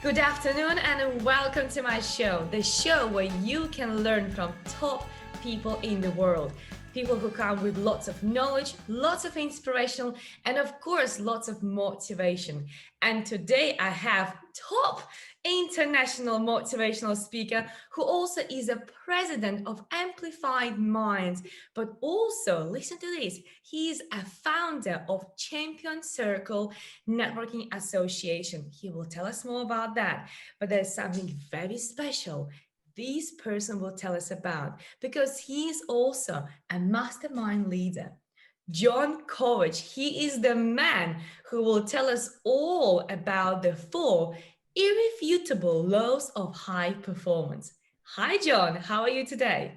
Good afternoon and welcome to my show, the show where you can learn from top people in the world. People who come with lots of knowledge, lots of inspirational, and of course, lots of motivation. And today I have top international motivational speaker who also is a president of Amplified Minds, but also, listen to this, he is a founder of Champion Circle Networking Association. He will tell us more about that, but there's something very special this person will tell us about because he is also a mastermind leader. Jon Kovach, he is the man who will tell us all about the 4 irrefutable laws of high performance. Hi, Jon. How are you today?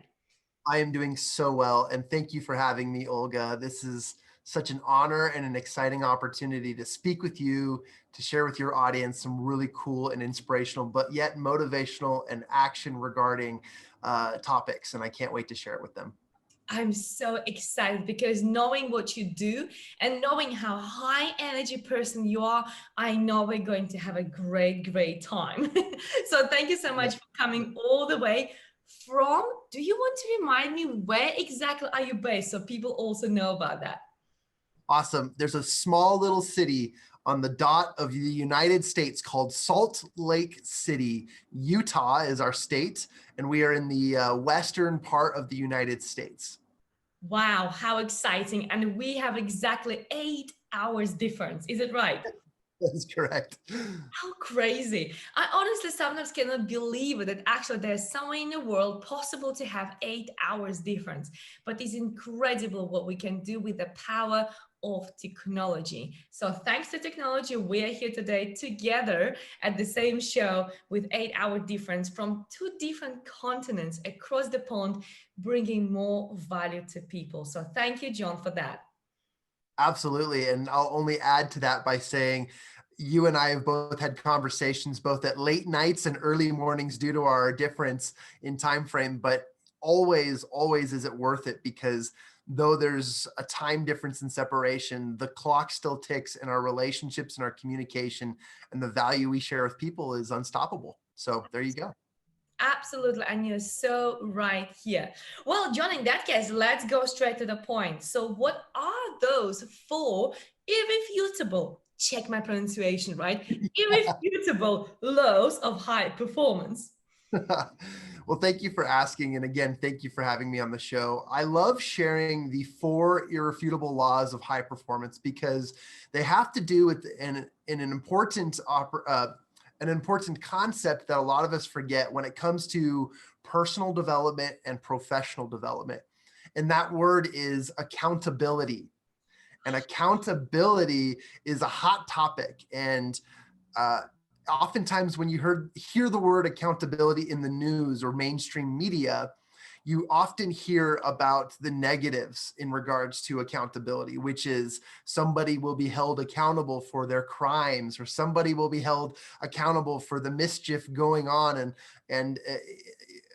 I am doing so well, and thank you for having me, Olga. This is such an honor and an exciting opportunity to speak with you, to share with your audience some really cool and inspirational, but yet motivational and action regarding topics, and I can't wait to share it with them. I'm so excited because knowing what you do and knowing how high energy person you are, I know we're going to have a great time. So thank you so much for coming all the way from, do you want to remind me where exactly are you based so people also know about that? Awesome. There's a small little city on the dot of the United States called Salt Lake City. Utah is our state, and we are in the western part of the United States. Wow, how exciting. And we have exactly 8 hours difference. Is it right? That is correct. How crazy. I honestly sometimes cannot believe it that actually there's somewhere in the world possible to have 8 hours difference. But it's incredible what we can do with the power of technology. So thanks to technology, we are here today together at the same show with 8 hour difference from 2 different continents across the pond, bringing more value to people. So thank you, Jon, for that. Absolutely. And I'll only add to that by saying you and I have both had conversations both at late nights and early mornings due to our difference in time frame, but always is it worth it, because though there's a time difference in separation, the clock still ticks, and our relationships and our communication and the value we share with people is unstoppable. So there you go. Absolutely, and you're so right here. Well, Jon, in that case, let's go straight to the point. So, what are those 4 irrefutable, check my pronunciation, right? Irrefutable laws of high performance? Well, thank you for asking. And again, thank you for having me on the show. I love sharing the 4 irrefutable laws of high performance because they have to do with an important concept that a lot of us forget when it comes to personal development and professional development. And that word is accountability. And accountability is a hot topic. And oftentimes when you hear the word accountability in the news or mainstream media, you often hear about the negatives in regards to accountability, which is somebody will be held accountable for their crimes, or somebody will be held accountable for the mischief going on, and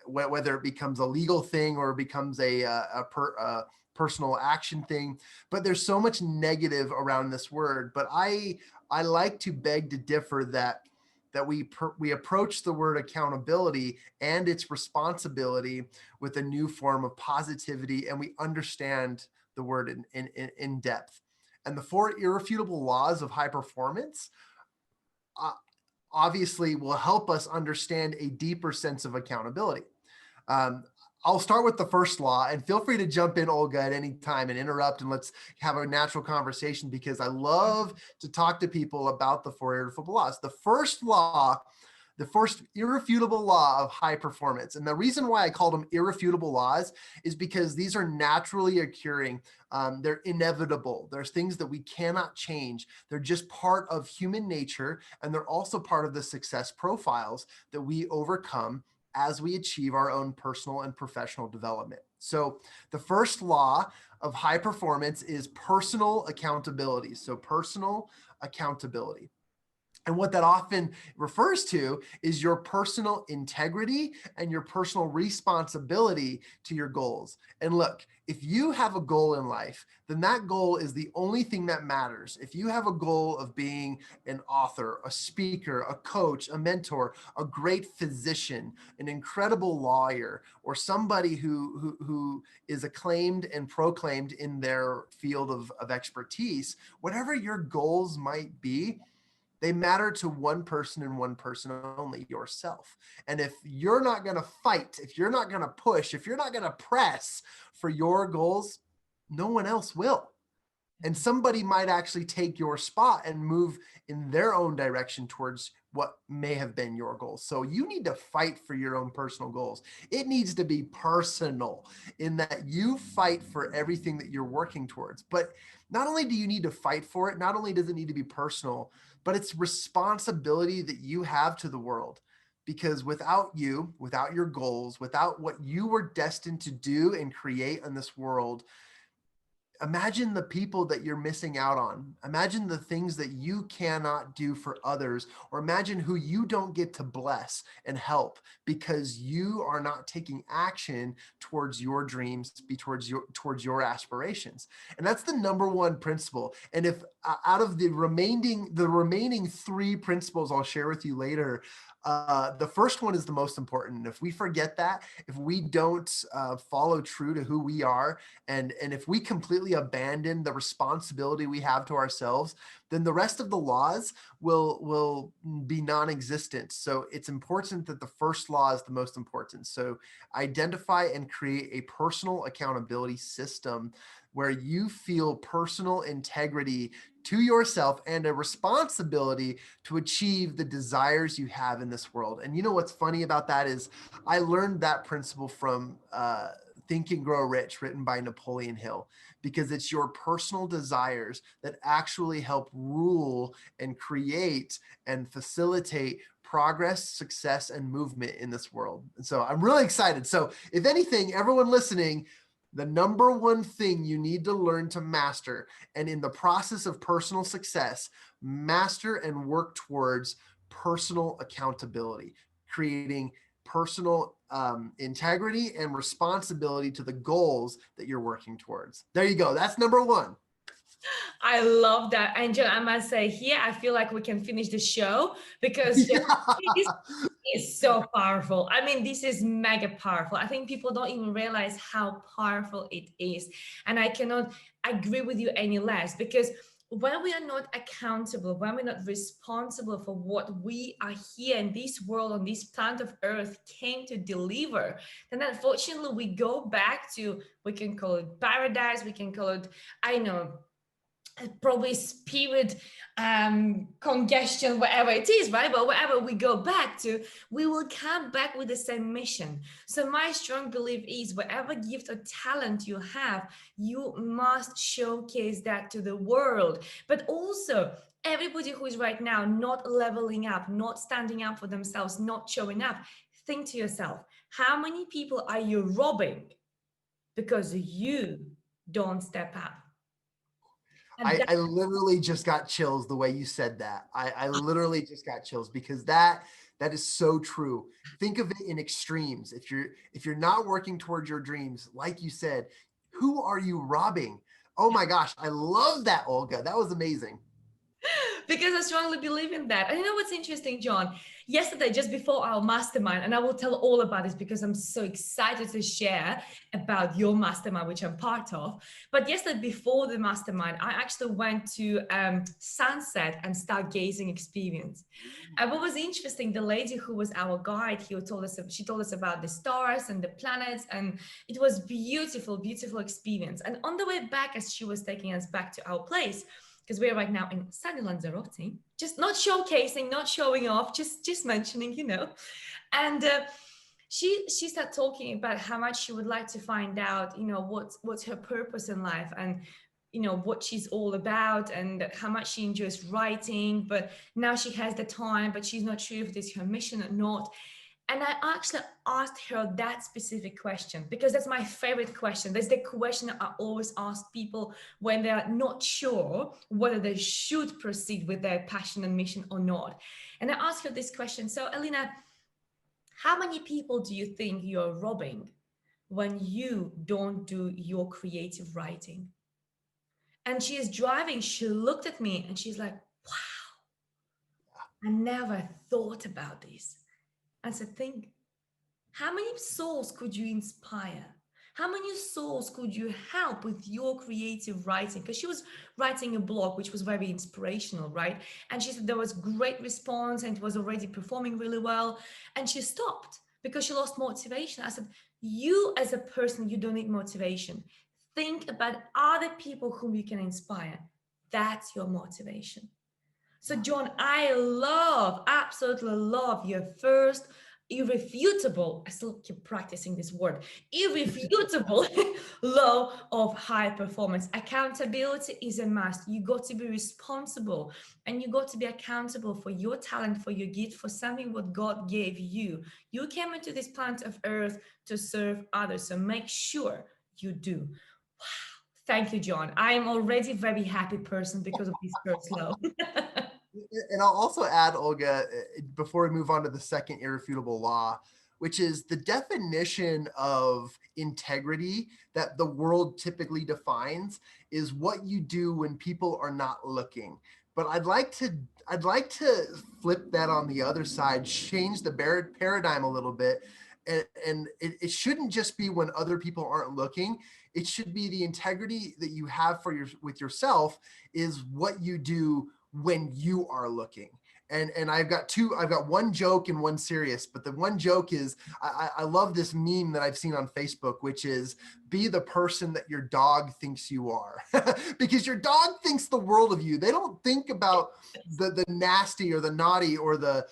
whether it becomes a legal thing or it becomes a personal action thing. But there's so much negative around this word. But I like to beg to differ that we approach the word accountability and its responsibility with a new form of positivity, and we understand the word in depth. And the 4 irrefutable laws of high performance obviously will help us understand a deeper sense of accountability. I'll start with the first law, and feel free to jump in, Olga, at any time and interrupt, and let's have a natural conversation, because I love to talk to people about the 4 irrefutable laws. The first irrefutable law of high performance, and the reason why I call them irrefutable laws is because these are naturally occurring. They're inevitable. There's things that we cannot change. They're just part of human nature, and they're also part of the success profiles that we overcome as we achieve our own personal and professional development. So the first law of high performance is personal accountability. So personal accountability. And what that often refers to is your personal integrity and your personal responsibility to your goals. And look, if you have a goal in life, then that goal is the only thing that matters. If you have a goal of being an author, a speaker, a coach, a mentor, a great physician, an incredible lawyer, or somebody who is acclaimed and proclaimed in their field of expertise, whatever your goals might be, they matter to one person and one person only, yourself. And if you're not going to fight, if you're not going to push, if you're not going to press for your goals, no one else will. And somebody might actually take your spot and move in their own direction towards what may have been your goals. So you need to fight for your own personal goals. It needs to be personal in that you fight for everything that you're working towards. But not only do you need to fight for it, not only does it need to be personal, but it's responsibility that you have to the world. Because without you, without your goals, without what you were destined to do and create in this world, imagine the people that you're missing out on. Imagine the things that you cannot do for others, or imagine who you don't get to bless and help because you are not taking action towards your dreams, towards your aspirations. And that's the number one principle. And if out of the remaining three principles I'll share with you later, the first one is the most important. If we forget that, if we don't follow true to who we are, and if we completely abandon the responsibility we have to ourselves, then the rest of the laws will be non-existent. So it's important that the first law is the most important. So identify and create a personal accountability system where you feel personal integrity to yourself and a responsibility to achieve the desires you have in this world. And you know what's funny about that is I learned that principle from Think and Grow Rich, written by Napoleon Hill, because it's your personal desires that actually help rule and create and facilitate progress, success, and movement in this world. And so I'm really excited. So if anything, everyone listening, the number one thing you need to learn to master, and in the process of personal success, master and work towards personal accountability, creating personal integrity and responsibility to the goals that you're working towards. There you go. That's number one. I love that. And Jon, I must say here, I feel like we can finish the show because Yeah. this is so powerful. I mean, this is mega powerful. I think people don't even realize how powerful it is. And I cannot agree with you any less, because when we are not accountable, when we're not responsible for what we are here in this world, on this planet of Earth, came to deliver, then unfortunately we go back to, we can call it paradise, we can call it, I know, probably spirit congestion, whatever it is, right? But wherever we go back to, we will come back with the same mission. So my strong belief is whatever gift or talent you have, you must showcase that to the world. But also everybody who is right now not leveling up, not standing up for themselves, not showing up, think to yourself, how many people are you robbing because you don't step up? And I literally just got chills the way you said that. I literally just got chills because that is so true. Think of it in extremes. If you're not working towards your dreams, like you said, who are you robbing? Oh my gosh, I love that, Olga. That was amazing. because I strongly believe in that. And you know what's interesting, Jon? Yesterday, just before our mastermind, and I will tell all about this because I'm so excited to share about your mastermind, which I'm part of. But yesterday, before the mastermind, I actually went to sunset and stargazing experience. And what was interesting, the lady who was our guide, she told us about the stars and the planets, and it was beautiful, beautiful experience. And on the way back, as she was taking us back to our place, because we're right now in sunny Lanzarote, just not showcasing, not showing off, just mentioning, And she started talking about how much she would like to find out, what's her purpose in life, and what she's all about, and how much she enjoys writing, but now she has the time, but she's not sure if this is her mission or not. And I actually asked her that specific question because that's my favorite question. That's the question I always ask people when they're not sure whether they should proceed with their passion and mission or not. And I asked her this question. So, Alina, how many people do you think you're robbing when you don't do your creative writing? And she is driving. She looked at me and she's like, wow, I never thought about this. I said, think, how many souls could you inspire? How many souls could you help with your creative writing? Because she was writing a blog, which was very inspirational, right? And she said there was great response and it was already performing really well. And she stopped because she lost motivation. I said, you as a person, you don't need motivation. Think about other people whom you can inspire. That's your motivation. So, John, I love, absolutely love your first irrefutable, I still keep practicing this word, irrefutable law of high performance. Accountability is a must. You got to be responsible and you got to be accountable for your talent, for your gift, for something what God gave you. You came into this planet of earth to serve others. So make sure you do. Wow. Thank you, John. I am already a very happy person because of this first law. And I'll also add, Olga, before we move on to the second irrefutable law, which is the definition of integrity that the world typically defines is what you do when people are not looking. But I'd like to flip that on the other side, change the paradigm a little bit. And it shouldn't just be when other people aren't looking. It should be the integrity that you have with yourself is what you do when you are looking. And I've got one joke and one serious, but the one joke is I love this meme that I've seen on Facebook, which is be the person that your dog thinks you are. Because your dog thinks the world of you. They don't think about the nasty or the naughty or the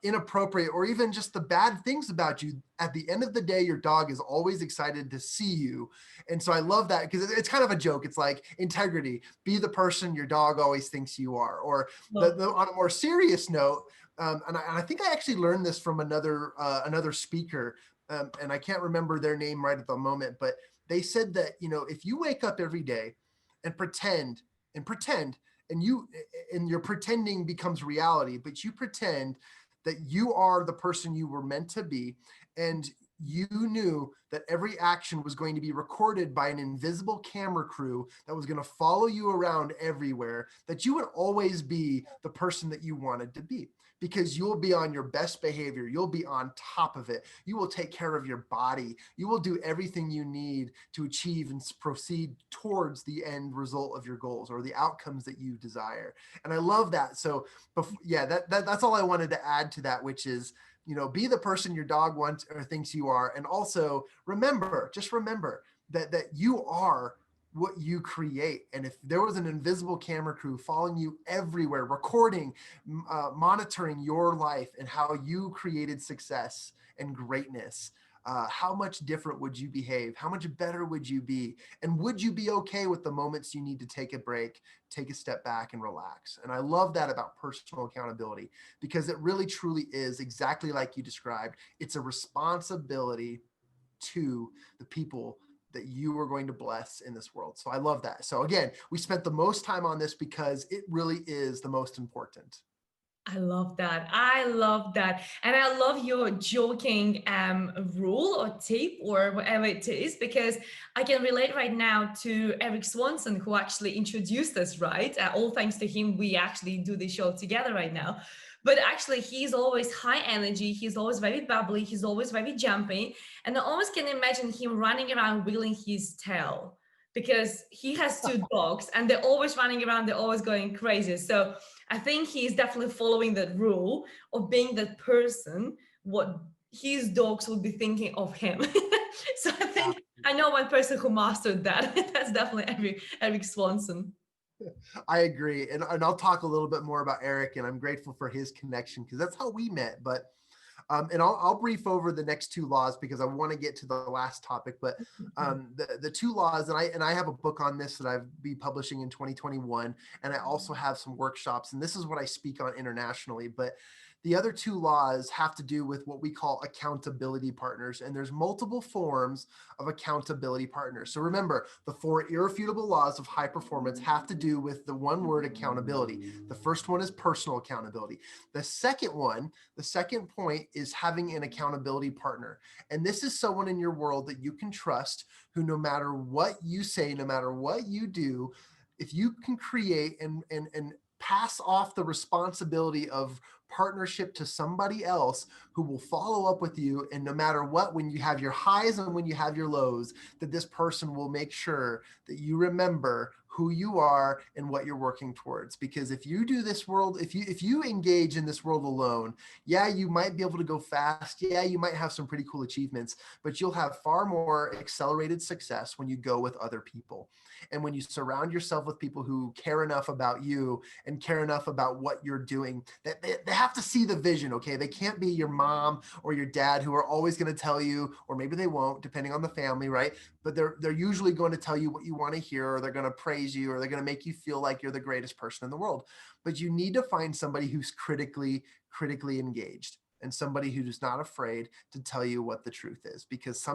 inappropriate or even just the bad things about you. At the end of the day, your dog is always excited to see you. And so I love that because it's kind of a joke. It's like integrity, be the person your dog always thinks you are. Or on a more serious note, and I think I actually learned this from another speaker, and I can't remember their name right at the moment, but they said that, if you wake up every day and pretend and your pretending becomes reality, but you pretend that you are the person you were meant to be, and you knew that every action was going to be recorded by an invisible camera crew that was going to follow you around everywhere, that you would always be the person that you wanted to be, because you'll be on your best behavior. You'll be on top of it. You will take care of your body. You will do everything you need to achieve and proceed towards the end result of your goals or the outcomes that you desire. And I love that. So that's all I wanted to add to that, which is, be the person your dog wants or thinks you are. And also remember that you are what you create. And if there was an invisible camera crew following you everywhere, recording, monitoring your life and how you created success and greatness, how much different would you behave? How much better would you be? And would you be okay with the moments you need to take a break, take a step back and relax? And I love that about personal accountability, because it really truly is exactly like you described. It's a responsibility to the people that you are going to bless in this world. So I love that. So again, we spent the most time on this because it really is the most important. I love that. I love that. And I love your joking rule or tip or whatever it is, because I can relate right now to Eric Swanson, who actually introduced us, right? All thanks to him, we actually do this show together right now. But actually, he's always high energy. He's always very bubbly. He's always very jumpy. And I always can imagine him running around wheeling his tail, because he has two dogs and they're always running around. They're always going crazy. So I think he's definitely following that rule of being that person, what his dogs would be thinking of him. So I think I know one person who mastered that. That's definitely Eric Swanson. I agree. And I'll talk a little bit more about Eric, and I'm grateful for his connection because that's how we met. But and I'll brief over the next two laws because I want to get to the last topic. But the two laws, and I have a book on this that I'll be publishing in 2021, and I also have some workshops, and this is what I speak on internationally. But The other two laws have to do with what we call accountability partners. And there's multiple forms of accountability partners. So remember, the 4 irrefutable laws of high performance have to do with the one word accountability. The first one is personal accountability. The second one, the second point is having an accountability partner. And this is someone in your world that you can trust, who no matter what you say, no matter what you do, if you can create and pass off the responsibility of partnership to somebody else who will follow up with you, and no matter what, when you have your highs and when you have your lows, that this person will make sure that you remember who you are and what you're working towards. Because if you do this world, if you engage in this world alone, yeah, you might be able to go fast, yeah, you might have some pretty cool achievements, but you'll have far more accelerated success when you go with other people. And when you surround yourself with people who care enough about you and care enough about what you're doing, that they have to see the vision, okay? They can't be your mom or your dad who are always going to tell you, or maybe they won't, depending on the family, right? But they're usually going to tell you what you want to hear, or they're going to praise you, or they're going to make you feel like you're the greatest person in the world. But you need to find somebody who's critically engaged, and somebody who's not afraid to tell you what the truth is, because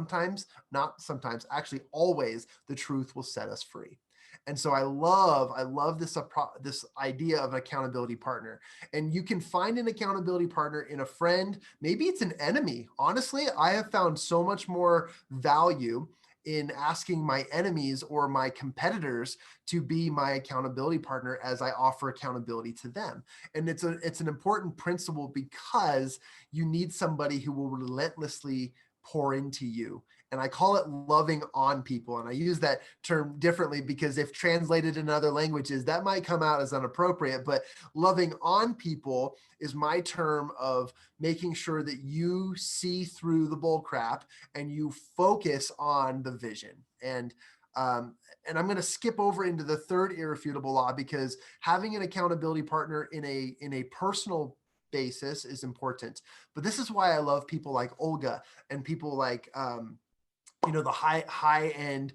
actually always, the truth will set us free. And so I love this idea of an accountability partner. And you can find an accountability partner in a friend. Maybe it's an enemy. Honestly, I have found so much more value in asking my enemies or my competitors to be my accountability partner as I offer accountability to them. And it's an important principle, because you need somebody who will relentlessly pour into you. And I call it loving on people. And I use that term differently because if translated in other languages, that might come out as inappropriate. But loving on people is my term of making sure that you see through the bull crap and you focus on the vision. And I'm going to skip over into the third irrefutable law, because having an accountability partner in a personal basis is important. But this is why I love people like Olga and people like the high end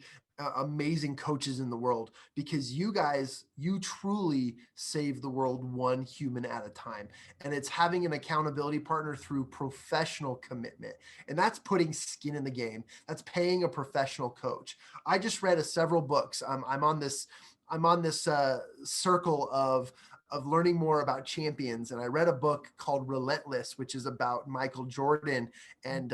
amazing coaches in the world, because you guys, you truly save the world one human at a time. And it's having an accountability partner through professional commitment. And that's putting skin in the game. That's paying a professional coach. I just read several books. I'm on this circle of learning more about champions. And I read a book called Relentless, which is about Michael Jordan. And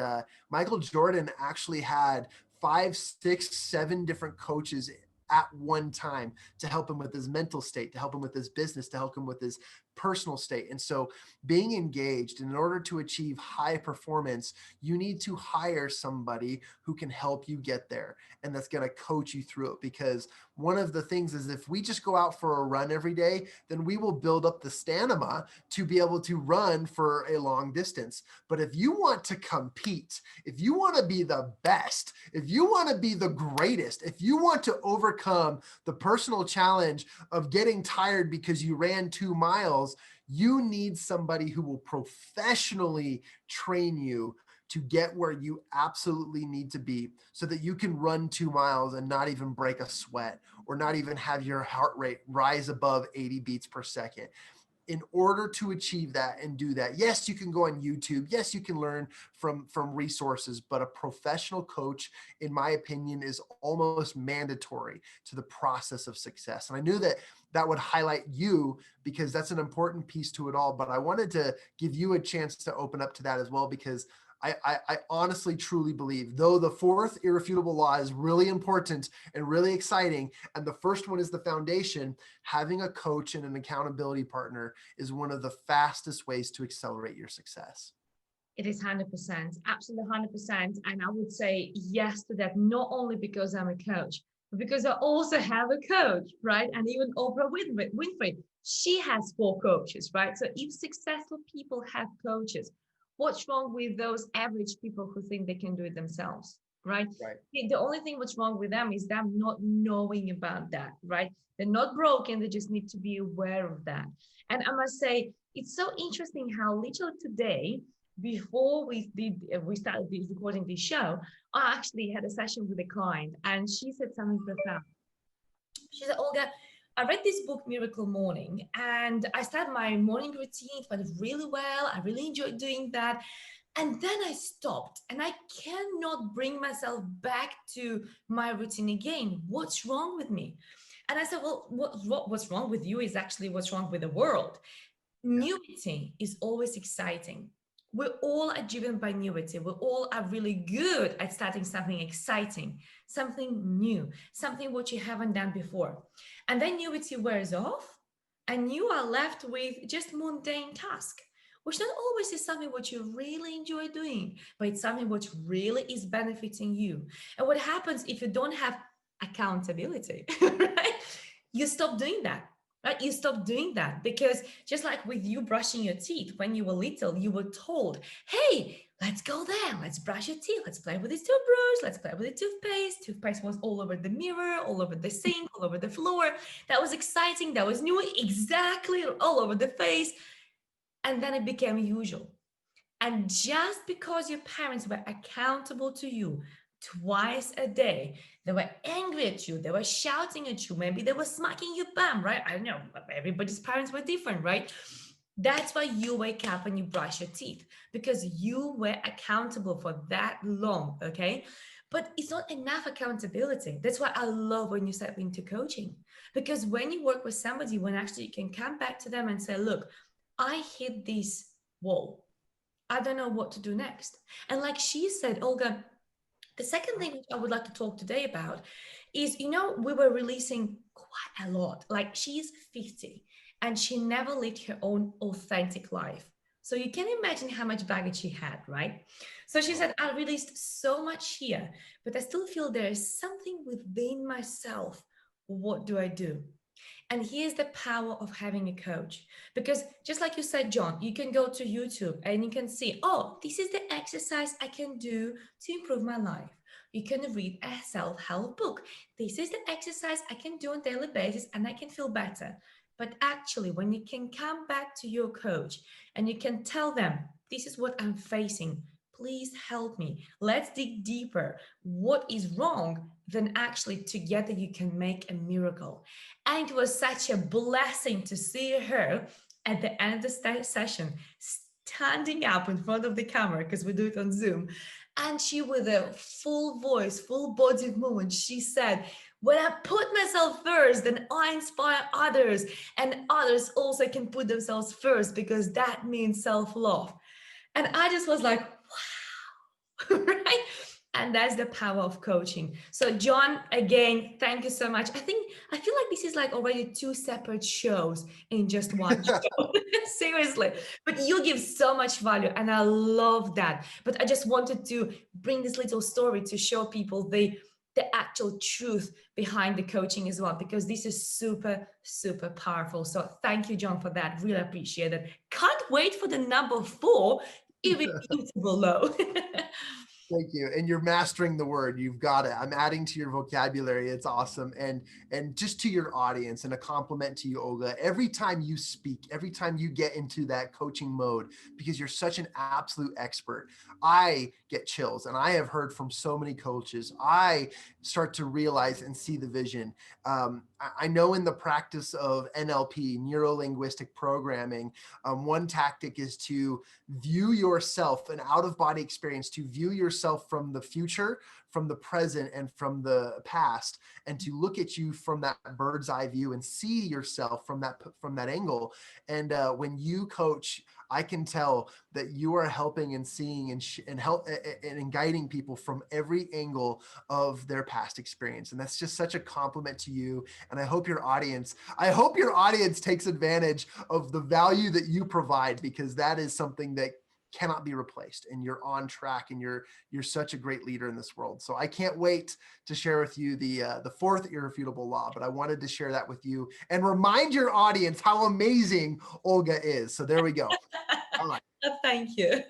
Michael Jordan actually had 5, 6, 7 different coaches at one time to help him with his mental state, to help him with his business, to help him with his personal state. And so being engaged, in order to achieve high performance, you need to hire somebody who can help you get there and that's going to coach you through it. Because one of the things is, if we just go out for a run every day, then we will build up the stamina to be able to run for a long distance. But if you want to compete, if you want to be the best, if you want to be the greatest, if you want to overcome the personal challenge of getting tired because you ran 2 miles, you need somebody who will professionally train you to get where you absolutely need to be, so that you can run 2 miles and not even break a sweat, or not even have your heart rate rise above 80 beats per second. In order to achieve that and do that, yes, you can go on YouTube. Yes, you can learn from resources, but a professional coach, in my opinion, is almost mandatory to the process of success. And I knew that would highlight you, because that's an important piece to it all. But I wanted to give you a chance to open up to that as well, because I honestly, truly believe, though the 4th irrefutable law is really important and really exciting, and the first one is the foundation, having a coach and an accountability partner is one of the fastest ways to accelerate your success. It is 100%, absolutely 100%. And I would say yes to that, not only because I'm a coach, but because I also have a coach, right? And even Oprah Winfrey, she has 4 coaches, right? So if successful people have coaches, what's wrong with those average people who think they can do it themselves, right? Right. The only thing what's wrong with them is them not knowing about that, right? They're not broken. They just need to be aware of that. And I must say, it's so interesting how literally today, before we started recording this show, I actually had a session with a client, and she said something profound. She said, Olga, I read this book, Miracle Morning, and I started my morning routine. It went really well. I really enjoyed doing that. And then I stopped, and I cannot bring myself back to my routine again. What's wrong with me? And I said, well, what's wrong with you is actually what's wrong with the world. Yeah. Nudity is always exciting. We all are driven by nudity. We all are really good at starting something exciting, something new, something what you haven't done before. And then nudity wears off, and you are left with just mundane task, which not always is something what you really enjoy doing, but it's something what really is benefiting you. And what happens if you don't have accountability, right? You stop doing that, right? You stop doing that because just like with you brushing your teeth when you were little, you were told, hey, let's go there, let's brush your teeth, let's play with this toothbrush, let's play with the toothpaste. Toothpaste was all over the mirror, all over the sink, all over the floor. That was exciting, that was new, exactly all over the face. And then it became usual. And just because your parents were accountable to you twice a day, they were angry at you, they were shouting at you, maybe they were smacking your bum, right? I don't know, everybody's parents were different, right? That's why you wake up and you brush your teeth, because you were accountable for that long, okay? But it's not enough accountability. That's why I love when you step into coaching, because when you work with somebody, when actually you can come back to them and say, look, I hit this wall. I don't know what to do next. And like she said, Olga, the second thing which I would like to talk today about is, we were releasing quite a lot. Like she's 50 and she never lived her own authentic life. So you can imagine how much baggage she had, right? So she said, I released so much here, but I still feel there is something within myself. What do I do? And here's the power of having a coach. Because just like you said, John, you can go to YouTube and you can see, oh, this is the exercise I can do to improve my life. You can read a self-help book. This is the exercise I can do on a daily basis and I can feel better. But actually, when you can come back to your coach and you can tell them, this is what I'm facing, please help me. Let's dig deeper. What is wrong? Then actually together you can make a miracle. And it was such a blessing to see her at the end of the session, standing up in front of the camera, because we do it on Zoom. And she, with a full voice, full body movement, she said, when I put myself first, then I inspire others, and others also can put themselves first, because that means self-love. And I just was like, wow, right? And that's the power of coaching. So John, again, thank you so much. I feel like this is like already two separate shows in just one show. Seriously. But you give so much value and I love that. But I just wanted to bring this little story to show people the actual truth behind the coaching as well, because this is super, super powerful. So thank you, John, for that. Really appreciate it. Can't wait for the number 4, irrefutable low. Thank you. And you're mastering the word. You've got it. I'm adding to your vocabulary. It's awesome. And just to your audience, and a compliment to you, Olga, every time you speak, every time you get into that coaching mode, because you're such an absolute expert, I get chills. And I have heard from so many coaches. I start to realize and see the vision. I know in the practice of NLP, neuro-linguistic programming, one tactic is to view yourself, an out-of-body experience, to view yourself from the future, from the present, and from the past, and to look at you from that bird's eye view and see yourself from that angle. And when you coach, I can tell that you are helping and seeing and help and guiding people from every angle of their past experience. And that's just such a compliment to you. And I hope your audience takes advantage of the value that you provide, because that is something that cannot be replaced, and you're on track, and you're such a great leader in this world. So I can't wait to share with you the 4th irrefutable law, but I wanted to share that with you and remind your audience how amazing Olga is. So there we go. All right. Thank you.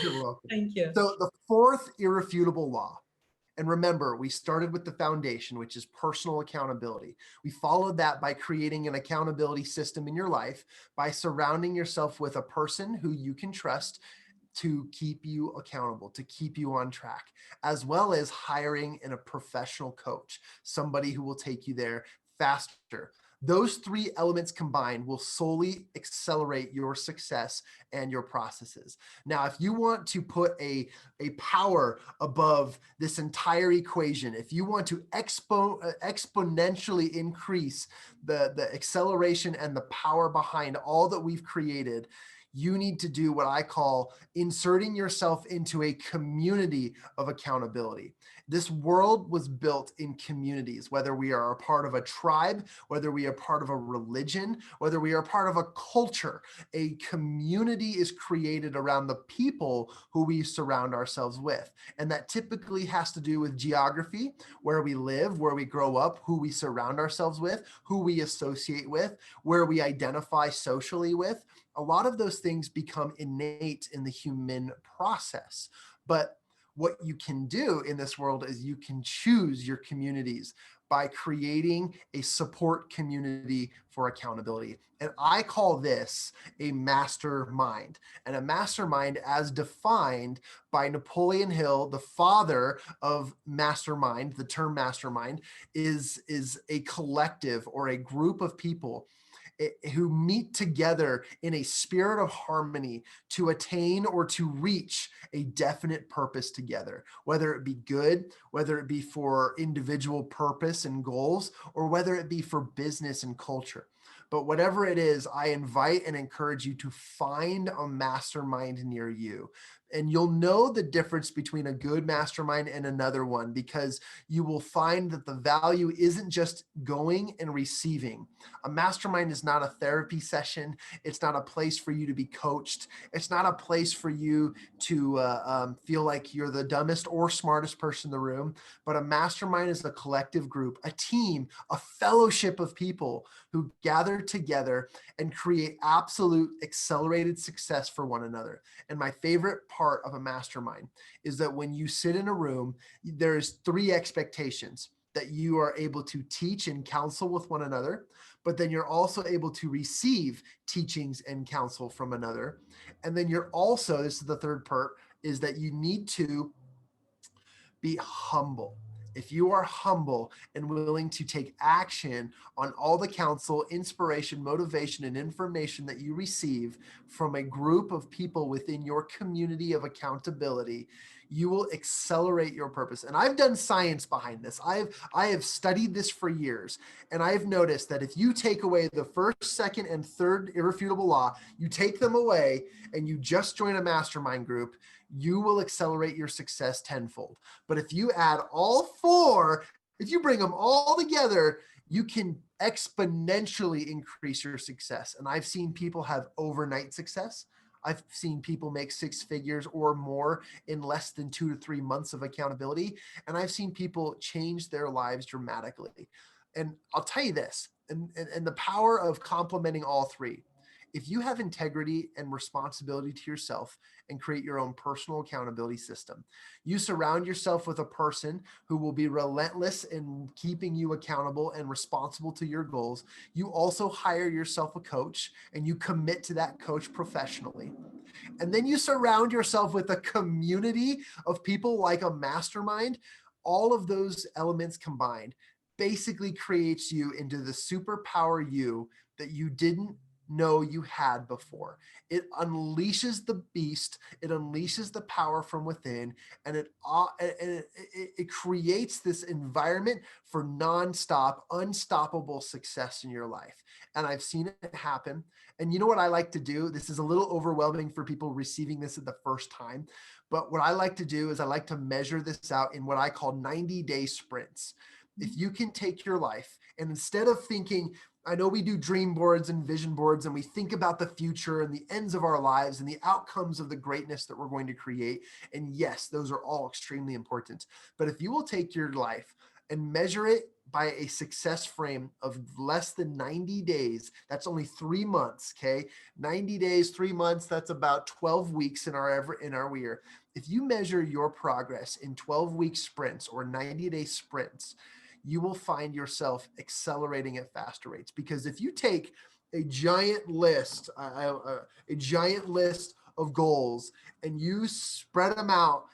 You're welcome. Thank you. So the 4th irrefutable law. And remember, we started with the foundation, which is personal accountability. We followed that by creating an accountability system in your life, by surrounding yourself with a person who you can trust to keep you accountable, to keep you on track, as well as hiring a professional coach, somebody who will take you there faster. Those three elements combined will solely accelerate your success and your processes. Now, if you want to put a power above this entire equation, if you want to exponentially increase the acceleration and the power behind all that we've created, you need to do what I call inserting yourself into a community of accountability. This world was built in communities, whether we are a part of a tribe, whether we are part of a religion, whether we are part of a culture. A community is created around the people who we surround ourselves with. And that typically has to do with geography, where we live, where we grow up, who we surround ourselves with, who we associate with, where we identify socially with. A lot of those things become innate in the human process. But what you can do in this world is you can choose your communities by creating a support community for accountability. And I call this a mastermind. And a mastermind, as defined by Napoleon Hill, the father of mastermind, the term mastermind, is a collective or a group of people who meet together in a spirit of harmony to attain or to reach a definite purpose together, whether it be good, whether it be for individual purpose and goals, or whether it be for business and culture. But whatever it is, I invite and encourage you to find a mastermind near you. And you'll know the difference between a good mastermind and another one, because you will find that the value isn't just going and receiving. A mastermind is not a therapy session. It's not a place for you to be coached. It's not a place for you to feel like you're the dumbest or smartest person in the room. But a mastermind is a collective group, a team, a fellowship of people who gather together and create absolute accelerated success for one another. And my favorite part of a mastermind is that when you sit in a room, there's three expectations: that you are able to teach and counsel with one another, but then you're also able to receive teachings and counsel from another. And then you're also, this is the third part, is that you need to be humble. If you are humble and willing to take action on all the counsel, inspiration, motivation, and information that you receive from a group of people within your community of accountability, you will accelerate your purpose. And I've done science behind this. I have studied this for years. And I've noticed that if you take away the first, second, and third irrefutable law, you take them away and you just join a mastermind group, you will accelerate your success tenfold. But if you add all four, if you bring them all together, you can exponentially increase your success. And I've seen people have overnight success. I've seen people make six figures or more in less than 2 to 3 months of accountability. And I've seen people change their lives dramatically. And I'll tell you this, and the power of complementing all three. If you have integrity and responsibility to yourself and create your own personal accountability system, you surround yourself with a person who will be relentless in keeping you accountable and responsible to your goals. You also hire yourself a coach and you commit to that coach professionally. And then you surround yourself with a community of people like a mastermind. All of those elements combined basically creates you into the superpower you that you didn't know you had before. It unleashes the beast, it unleashes the power from within, and it creates this environment for nonstop, unstoppable success in your life. And I've seen it happen. And you know what I like to do? This is a little overwhelming for people receiving this at the first time. But what I like to do is I like to measure this out in what I call 90-day sprints. If you can take your life and instead of thinking, I know we do dream boards and vision boards and we think about the future and the ends of our lives and the outcomes of the greatness that we're going to create. And yes, those are all extremely important. But if you will take your life and measure it by a success frame of less than 90 days, that's only 3 months, okay? 90 days, 3 months, that's about 12 weeks in our year. If you measure your progress in 12-week sprints or 90-day sprints, you will find yourself accelerating at faster rates. Because if you take a giant list, a giant list of goals and you spread them out,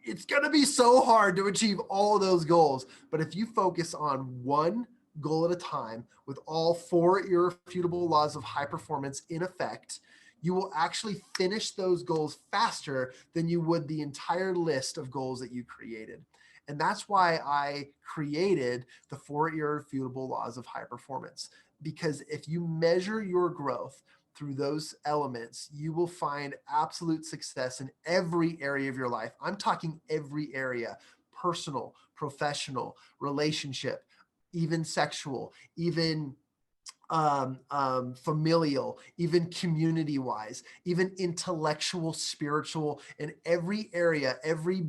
it's going to be so hard to achieve all those goals. But if you focus on one goal at a time with all 4 irrefutable laws of high performance in effect, you will actually finish those goals faster than you would the entire list of goals that you created. And that's why I created the 4 irrefutable laws of high performance. Because if you measure your growth through those elements, you will find absolute success in every area of your life. I'm talking every area: personal, professional, relationship, even sexual, even familial, even community wise, even intellectual, spiritual, in every area, every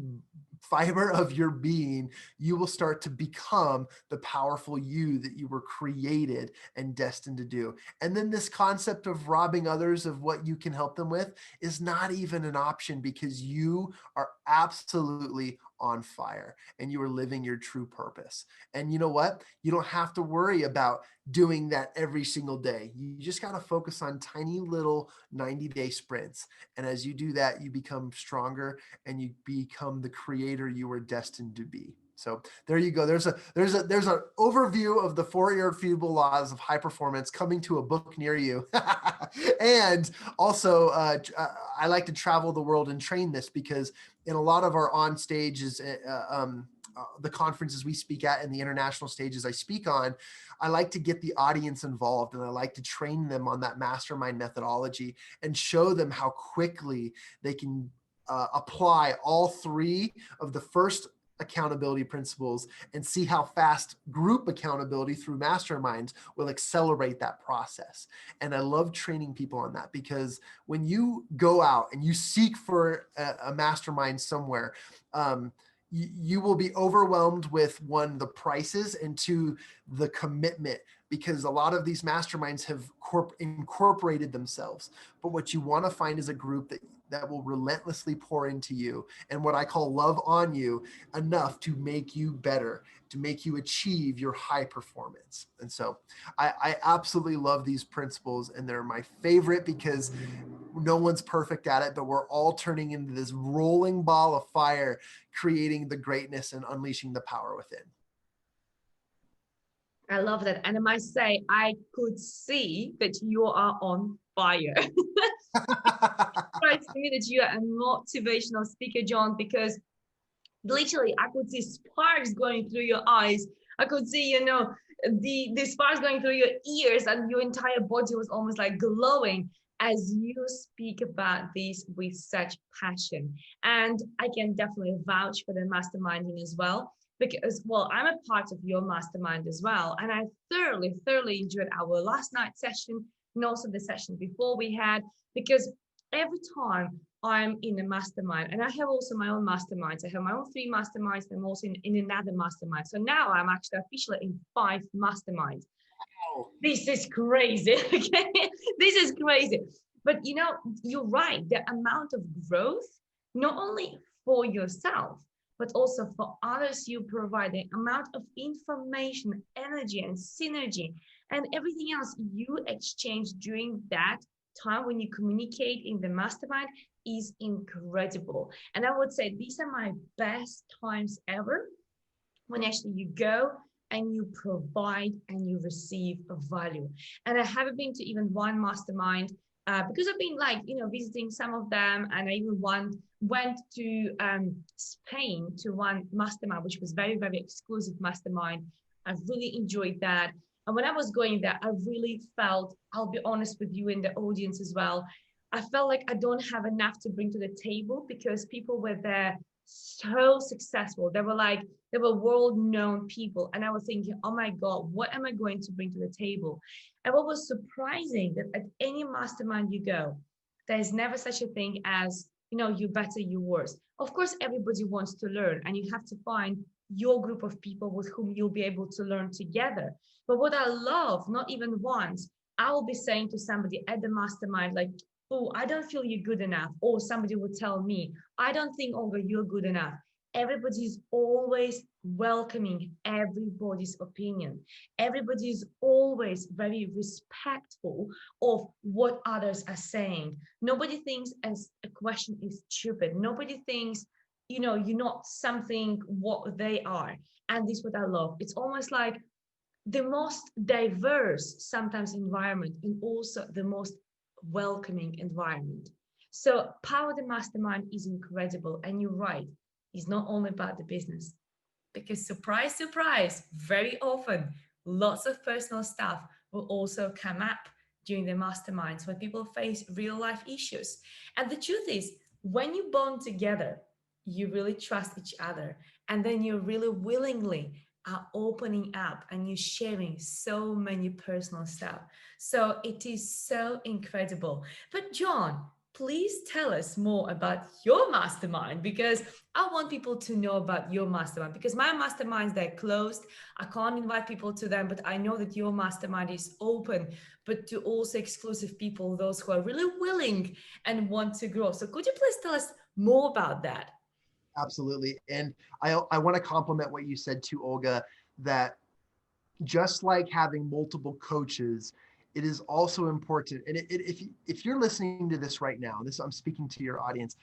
fiber of your being, you will start to become the powerful you that you were created and destined to do. And then this concept of robbing others of what you can help them with is not even an option, because you are absolutely on fire and you are living your true purpose. And you know what? You don't have to worry about doing that every single day. You just got to focus on tiny little 90-day sprints. And as you do that, you become stronger and you become the creator you were destined to be. So there you go. There's an overview of the 4 irrefutable laws of high performance coming to a book near you. And also, I like to travel the world and train this, because in a lot of our on stages, the conferences we speak at and the international stages I speak on, I like to get the audience involved, and I like to train them on that mastermind methodology and show them how quickly they can apply all 3 of the first accountability principles and see how fast group accountability through masterminds will accelerate that process. And I love training people on that, because when you go out and you seek for a mastermind somewhere, you will be overwhelmed with, 1, the prices, and 2, the commitment, because a lot of these masterminds have incorporated themselves. But what you want to find is a group that will relentlessly pour into you, and what I call love on you, enough to make you better, to make you achieve your high performance. And so I absolutely love these principles, and they're my favorite, because no one's perfect at it, but we're all turning into this rolling ball of fire, creating the greatness and unleashing the power within. I love that. And I must say, I could see that you are on fire. Right, to me that you are a motivational speaker, Jon, because literally I could see sparks going through your eyes. I could see, the sparks going through your ears, and your entire body was almost like glowing as you speak about this with such passion. And I can definitely vouch for the masterminding as well, because, well, I'm a part of your mastermind as well. And I thoroughly enjoyed our last night session, and also the session before we had, because every time I'm in a mastermind, and I have also my own masterminds. I have my own 3 masterminds. I'm also in another mastermind. So now I'm actually officially in 5 masterminds. Wow. This is crazy. Okay? This is crazy. But you're right. The amount of growth, not only for yourself, but also for others you provide, the amount of information, energy, and synergy, and everything else you exchange during that time when you communicate in the mastermind is incredible. And I would say these are my best times ever, when actually you go and you provide and you receive a value. And I haven't been to even one mastermind because I've been visiting some of them, and I even went to Spain to one mastermind, which was very, very exclusive mastermind. I really enjoyed that. And when I was going there, I really felt, I'll be honest with you in the audience as well, I felt like I don't have enough to bring to the table, because people were there so successful. They were world-known people. And I was thinking, oh my God, what am I going to bring to the table? And what was surprising, that at any mastermind you go, there's never such a thing as, you better, you worse. Of course, everybody wants to learn, and you have to find your group of people with whom you'll be able to learn together. But what I love, not even once, I will be saying to somebody at the mastermind, like, oh, I don't feel you're good enough. Or somebody would tell me, I don't think, Olga, you're good enough. Everybody's always welcoming everybody's opinion. Everybody's always very respectful of what others are saying. Nobody thinks as a question is stupid. Nobody thinks, you're not something what they are. And this is what I love. It's almost like the most diverse sometimes environment and also the most welcoming environment. So Power the Mastermind is incredible. And you're right, it's not only about the business. Because surprise, surprise, very often lots of personal stuff will also come up during the masterminds when people face real life issues. And the truth is, when you bond together, you really trust each other. And then you really willingly are opening up and you're sharing so many personal stuff. So it is so incredible. But John, please tell us more about your mastermind because I want people to know about your mastermind because my masterminds, they're closed. I can't invite people to them, but I know that your mastermind is open, but to also exclusive people, those who are really willing and want to grow. So could you please tell us more about that? Absolutely. And I want to compliment what you said to Olga, that just like having multiple coaches, it is also important. And if you're listening to this right now, this I'm speaking to your audience.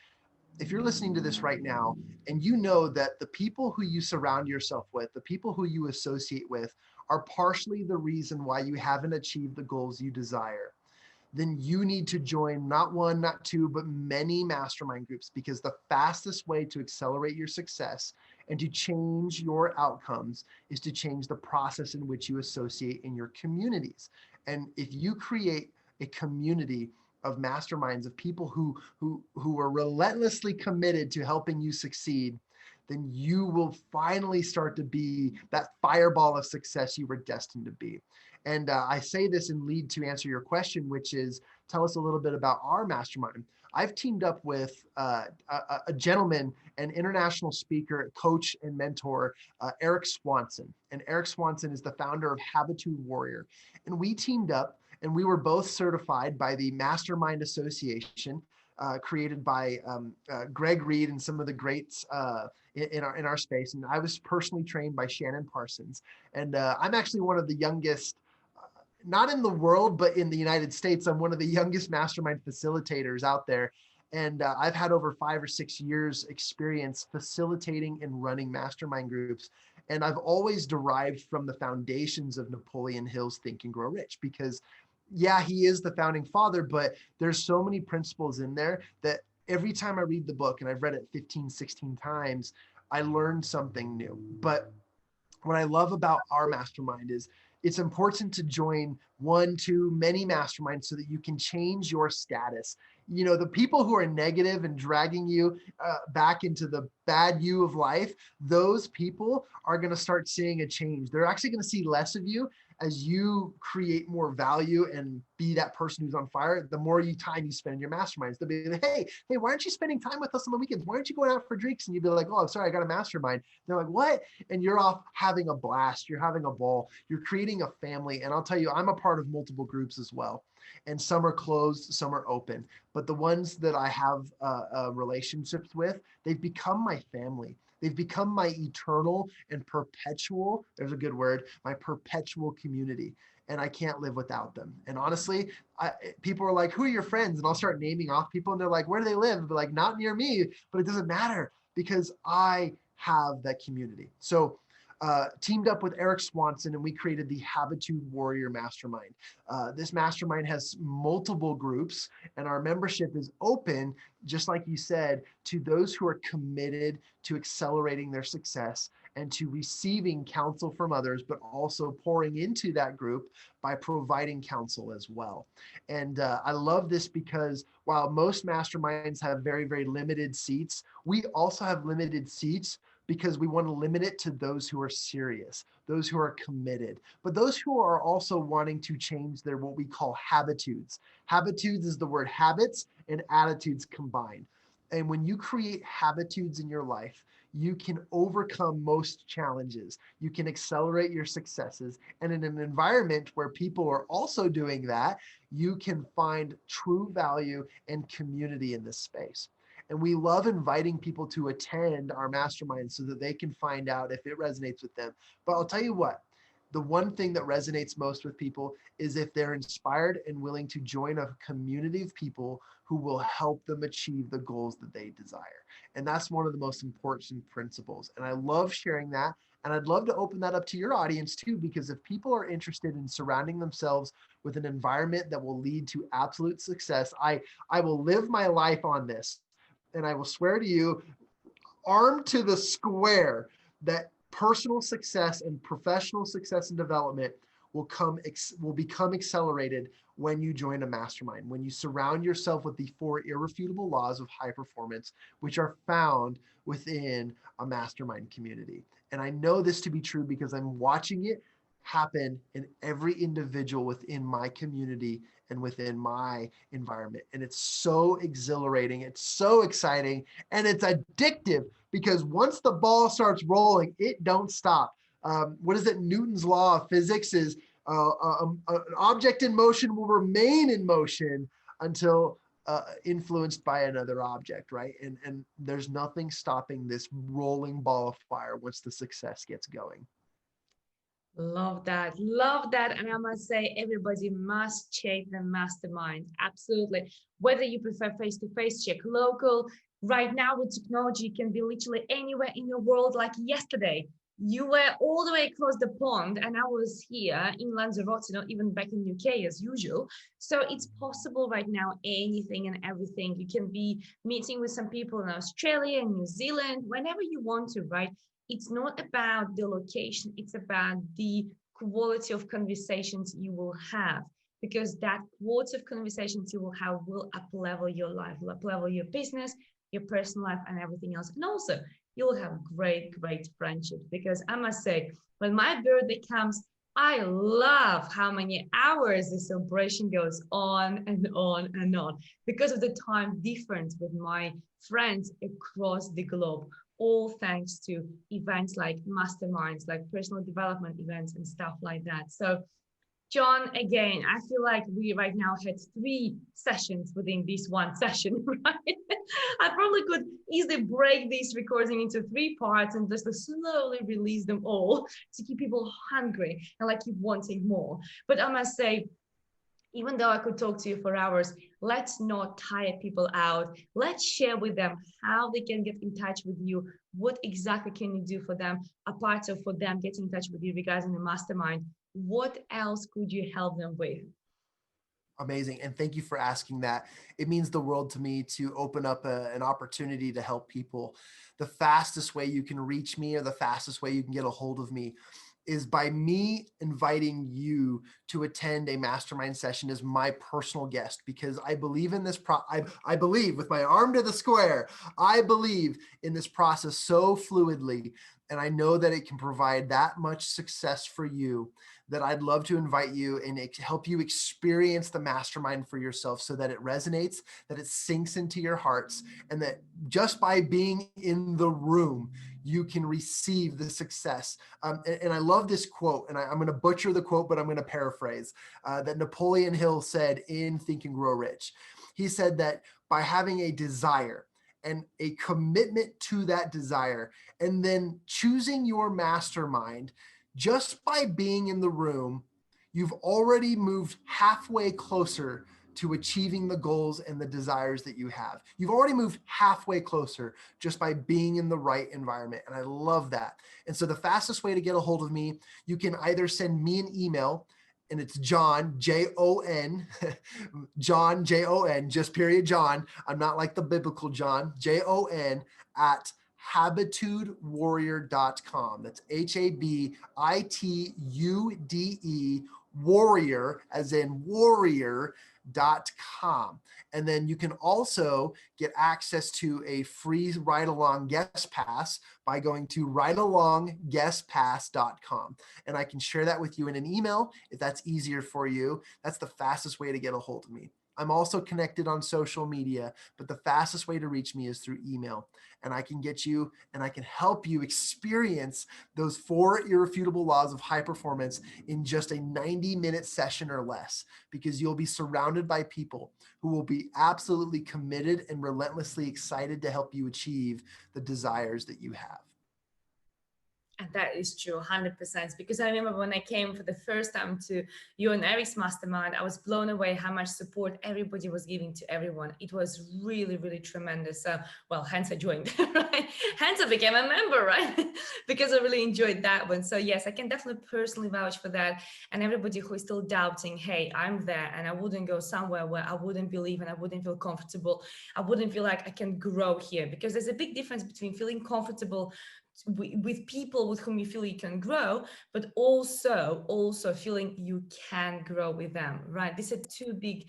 If you're listening to this right now and you know that the people who you surround yourself with, the people who you associate with, are partially the reason why you haven't achieved the goals you desire, then you need to join not one, not two, but many mastermind groups, because the fastest way to accelerate your success and to change your outcomes is to change the process in which you associate in your communities. And if you create a community of masterminds, of people who are relentlessly committed to helping you succeed, then you will finally start to be that fireball of success you were destined to be. And I say this in lead to answer your question, which is tell us a little bit about our mastermind. I've teamed up with a gentleman, an international speaker, coach, and mentor, Eric Swanson. And Eric Swanson is the founder of Habitude Warrior. And we teamed up and we were both certified by the Mastermind Association, created by Greg Reed and some of the greats in our space. And I was personally trained by Shannon Parsons. And I'm actually one of the youngest, not in the world, but in the United States. I'm one of the youngest mastermind facilitators out there. And I've had over 5 or 6 years experience facilitating and running mastermind groups. And I've always derived from the foundations of Napoleon Hill's Think and Grow Rich, because yeah, he is the founding father, but there's so many principles in there that every time I read the book, and I've read it 15, 16 times, I learn something new. But what I love about our mastermind is it's important to join one, two, many masterminds so that you can change your status. You know, the people who are negative and dragging you back into the bad you of life, those people are going to start seeing a change. They're actually going to see less of you as you create more value and be that person who's on fire. The more time you spend in your masterminds, they'll be like, hey, why aren't you spending time with us on the weekends? Why aren't you going out for drinks? And you'd be like, oh, I'm sorry, I got a mastermind. They're like, what? And you're off having a blast. You're having a ball. You're creating a family. And I'll tell you, I'm a part of multiple groups as well. And some are closed, some are open. But the ones that I have relationships with, they've become my family. They've become my eternal and perpetual, there's a good word, my perpetual community. And I can't live without them. And honestly, people are like, who are your friends? And I'll start naming off people and they're like, where do they live? And be like, not near me, but it doesn't matter because I have that community. So teamed up with Eric Swanson and we created the Habitude Warrior Mastermind. This mastermind has multiple groups and our membership is open, just like you said, to those who are committed to accelerating their success and to receiving counsel from others, but also pouring into that group by providing counsel as well. And I love this because while most masterminds have very, very limited seats, we also have limited seats because we want to limit it to those who are serious, those who are committed, but those who are also wanting to change their what we call habitudes. Habitudes is the word habits and attitudes combined. And when you create habitudes in your life, you can overcome most challenges. You can accelerate your successes. And in an environment where people are also doing that, you can find true value and community in this space. And we love inviting people to attend our mastermind so that they can find out if it resonates with them. But I'll tell you what, the one thing that resonates most with people is if they're inspired and willing to join a community of people who will help them achieve the goals that they desire. And that's one of the most important principles. And I love sharing that. And I'd love to open that up to your audience too, because if people are interested in surrounding themselves with an environment that will lead to absolute success, I will live my life on this. And I will swear to you, armed to the square, that personal success and professional success and development will become accelerated when you join a mastermind, when you surround yourself with the 4 irrefutable laws of high performance, which are found within a mastermind community. And I know this to be true because I'm watching it happen in every individual within my community and within my environment. And it's so exhilarating, it's so exciting, and it's addictive, because once the ball starts rolling, it don't stop. What is it? Newton's law of physics is an object in motion will remain in motion until influenced by another object, right? And there's nothing stopping this rolling ball of fire once the success gets going. Love that. Love that. And I must say, everybody must check the mastermind. Absolutely. Whether you prefer face to face, check local. Right now, with technology, you can be literally anywhere in the world. Like yesterday, you were all the way across the pond, and I was here in Lanzarote, not even back in UK as usual. So it's possible right now, anything and everything. You can be meeting with some people in Australia, New Zealand, whenever you want to, right? It's not about the location, it's about the quality of conversations you will have, because that quality of conversations you will have will up level your life, will up level your business, your personal life, and everything else. And also you'll have great friendships, because I must say, when my birthday comes, I love how many hours the celebration goes on and on and on, because of the time difference with my friends across the globe, all thanks to events like masterminds, like personal development events and stuff like that. So, Jon, again, I feel like we right now had 3 sessions within this one session, right? I probably could easily break this recording into 3 parts and just slowly release them all to keep people hungry and like keep wanting more. But I must say, even though I could talk to you for hours, let's not tire people out. Let's share with them how they can get in touch with you. What exactly can you do for them, apart of for them getting in touch with you regarding the mastermind? What else could you help them with? Amazing. And thank you for asking that. It means the world to me to open up an opportunity to help people. The fastest way you can reach me, or the fastest way you can get a hold of me, is by me inviting you to attend a mastermind session as my personal guest, because I believe in this I believe, with my arm to the square, I believe in this process so fluidly, and I know that it can provide that much success for you, that I'd love to invite you and help you experience the mastermind for yourself, so that it resonates, that it sinks into your hearts, and that just by being in the room, you can receive the success. And I love this quote, and I'm going to butcher the quote, but I'm going to paraphrase, that Napoleon Hill said in Think and Grow Rich. He said that by having a desire and a commitment to that desire, and then choosing your mastermind, just by being in the room, you've already moved halfway closer to achieving the goals and the desires that you have. You've already moved halfway closer just by being in the right environment. And I love that. And so the fastest way to get a hold of me, you can either send me an email, and it's Jon, Jon, Jon, Jon, just period Jon. I'm not like the biblical John, Jon at habitudewarrior.com. That's HABITUDE warrior, as in warrior.com. And then you can also get access to a free ride along guest pass by going to ridealongguestpass.com. And I can share that with you in an email if that's easier for you. That's the fastest way to get a hold of me. I'm also connected on social media, but the fastest way to reach me is through email. And I can get you and I can help you experience those 4 irrefutable laws of high performance in just a 90-minute session or less, because you'll be surrounded by people who will be absolutely committed and relentlessly excited to help you achieve the desires that you have. And that is true, 100%. Because I remember when I came for the first time to you and Eric's mastermind, I was blown away how much support everybody was giving to everyone. It was really, really tremendous. So, well, hence I joined, right? Hence I became a member, right? Because I really enjoyed that one. So, yes, I can definitely personally vouch for that. And everybody who is still doubting, hey, I'm there and I wouldn't go somewhere where I wouldn't believe and I wouldn't feel comfortable. I wouldn't feel like I can grow here, because there's a big difference between feeling comfortable with people with whom you feel you can grow, but also feeling you can grow with them, right? These are two big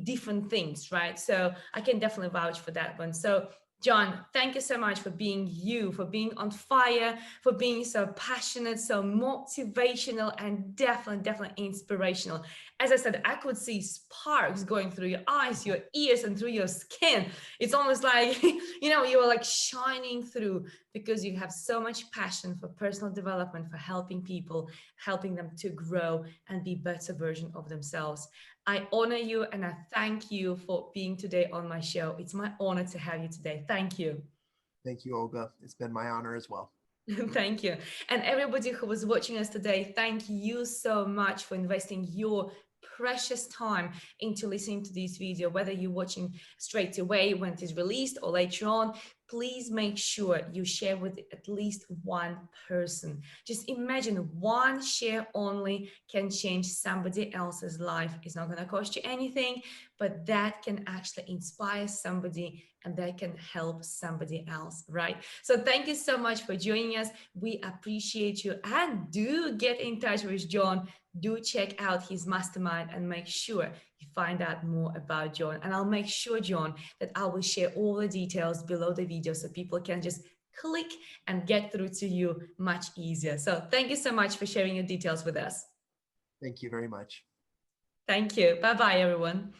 different things, right? So I can definitely vouch for that one. So Jon, thank you so much for being you, for being on fire, for being so passionate, so motivational, and definitely inspirational. As I said, I could see sparks going through your eyes, your ears, and through your skin. It's almost like, you were like shining through, because you have so much passion for personal development, for helping people, helping them to grow and be better version of themselves. I honor you and I thank you for being today on my show. It's my honor to have you today. Thank you. Thank you, Olga. It's been my honor as well. Thank you. And everybody who was watching us today, thank you so much for investing your precious time into listening to this video, whether you're watching straight away when it is released or later on. Please make sure you share with at least one person. Just imagine one share only can change somebody else's life. It's not going to cost you anything, but that can actually inspire somebody and that can help somebody else, right? So thank you so much for joining us. We appreciate you, and do get in touch with Jon. Do check out his mastermind and make sure you find out more about Jon. And I'll make sure, Jon, that I will share all the details below the video so people can just click and get through to you much easier. So thank you so much for sharing your details with us. Thank you very much. Thank you. Bye-bye, everyone.